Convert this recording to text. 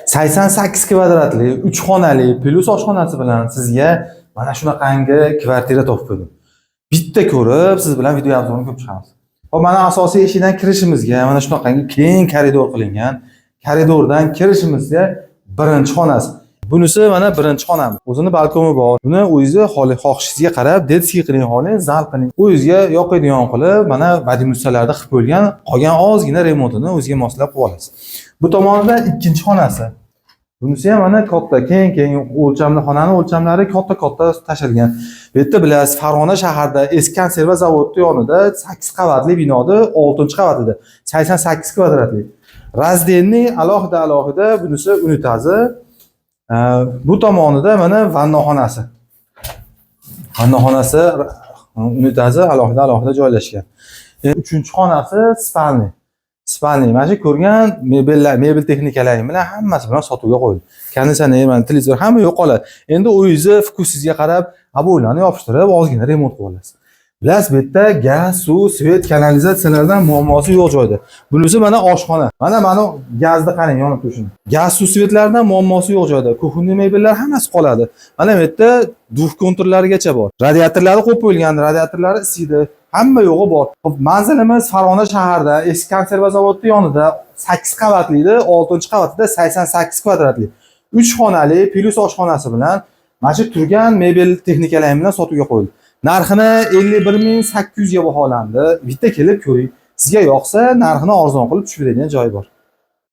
88 kvadratli 3 xonali plus oshxonasi bilan sizga mana shunaqangi kvartira topib berdim. Bitta ko'rib, siz bilan video obzorini ko'p chiqamiz. Hop, mana asosiy eshikdan kirishimizga mana shunaqangi keng koridor qilingan. Koridordan kirishimizga birinchi xonasi. Bunisi mana birinchi xonamiz. O'zini balkoni bor. Buni o'zingiz xohishingizga qarab, detskiy qiling, xohlang, zal qiling. O'zingizga yoqadigan qilib, mana badimustalarda qilib qo'yilgan, qolgan ozgina remontini o'zingizga moslab qilib olasiz. Bu tomonda ikkinchi xonasi. Bunisi ham mana katta, keng o'lchamli xonaning o'lchamlari katta tashilgan. Bu yerda bilasiz, Farg'ona shaharda eski konserva zavodi yonida 8 qavatli binoda 6-qavatida 88 kvadratli. Razdelni alohida bunisi unitazi. Bu tomonida mana vannaxonasi. Vannaxonasi unitazi alohida joylashgan. Uchinchi xonasi spalni. Spalni mana shu ko'rgan mebel texnikalari bilan hammasi bilan sotuvga qo'yildi. Konditsioner, mana televizor hamma yo'qoladi. Endi o'zingizni fokusingizga qarab, abo'ylarni yopishtirib, ozgina remont qilib olasiz. Bilasiz, bu yerda gaz, suv, svet, kanalizatsiyalardan muammosi yo'q joyda. Bunisi mana oshxona. Mana gazni qarang, yonib turishini. Gaz, suv, svetlardan muammosi yo'q joyda. Kuxunli mebellar hammasi qoladi. Mana bu yerda duv konturlarigacha bor. Radiatorlari qo'yib qo'yilgan, radiatorlari isiydi. Hamma yo'g'i bor. Xo'p, manzilimiz Farg'ona shaharda, eski konserva zavodi yonida 8 qavatli edi, 6-qavatida 88 kvadratli. 3 xonali plus oshxonasi bilan mana shu turgan mebel texnikalari bilan sotuvga qo'yildi. Narxini 51.800 ga baholandi. Bitta kelib ko'ring. Sizga yoqsa, narxini arzon qilib tushiradigan joyi bor.